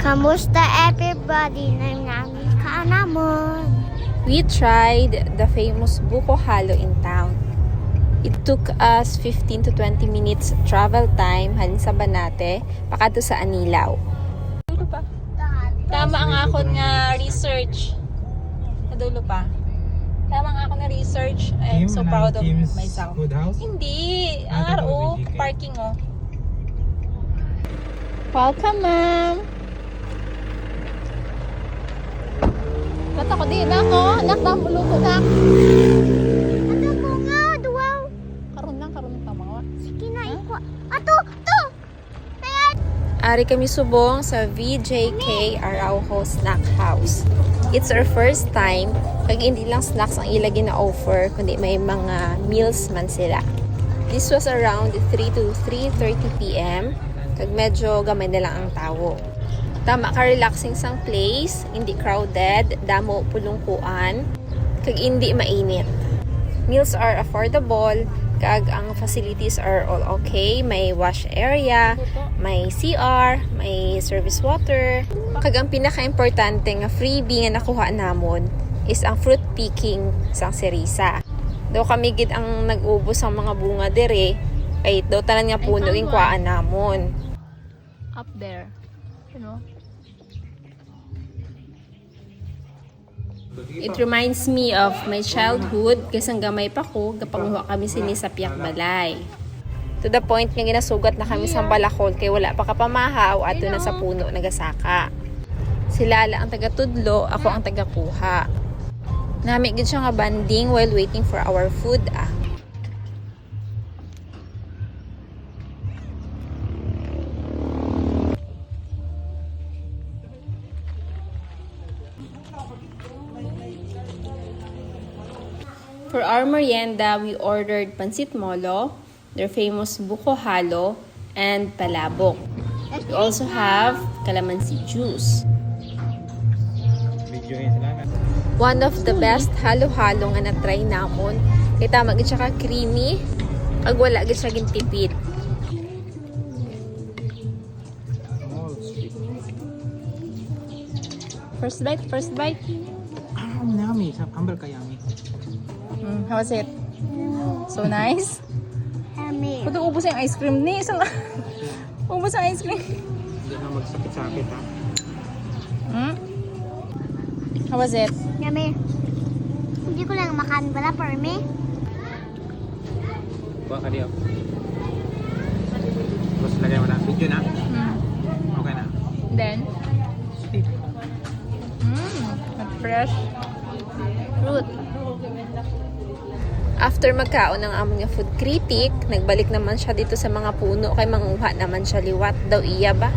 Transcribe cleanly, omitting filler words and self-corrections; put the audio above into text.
Kamusta everybody? Namin ka naman. We tried the famous Buko Halo in town. It took us 15 to 20 minutes travel time halin sa Banate, pakadto sa Anilaw. Tama ang akon nga research. Nadulo pa. Tama ang akon nga research. I'm so proud of myself. Hindi. Ang RO, parking oh. Welcome, ma'am. Nata ko din ako. Nakdam luto na. Ano ko nga? Duwaw. Karon lang tama. Sige na, iko. Ato! To! Ari kami subong sa VJK Araujo Snack House. It's our first time. Pag hindi lang snacks ang ilagay na offer, kundi may mga meals man sila. This was around 3 to 3:30 p.m. Kag medyo gamay na lang ang tawo. Tama ka relaxing sang place, hindi crowded, damo pulungkuan, kag hindi mainit. Meals are affordable, kag ang facilities are all okay. May wash area, may CR, may service water. Kag ang pinaka-importante nga freebie nga nakuha namon is ang fruit picking sang Serisa. Daw kami gid ang nag-ubos ang mga bunga dire, kay daw tanan nga puno ing kuhaan namon. Up there, you know. It reminds me of my childhood kasi ang gamay pa ko kapag kami sini sa Piak Balay. To the point nga ginasugat na kami sa balakol kay wala pa kapamahaw ato na sa puno nagasaka. Si Lala ang taga-tudlo, ako ang taga-kuha. Nami gid siya nga banding while waiting for our food ah. For our merienda, we ordered Pansit Molo, their famous Buko Halo, and Palabok. We also have calamansi juice. One of the best halo-halo nga na-try namon. Kaya tama gid siya ka creamy, ag wala gid siya gintipid. First bite. Yummy. Humble ka yummy. How was it? So nice. Hami. Kuto ubos ang ice cream ni. Ubos ang ice cream. Hindi na magsakit-sakit ha. How was it? Yummy. Hindi ko lang makan pala for me. Buka ka diyo. Tapos lagay mo na. Video na. Okay na. Then? Steep. Fresh fruit. After magkaon ng among nga food critic, nagbalik naman siya dito sa mga puno kay manguha naman siya liwat daw iya ba?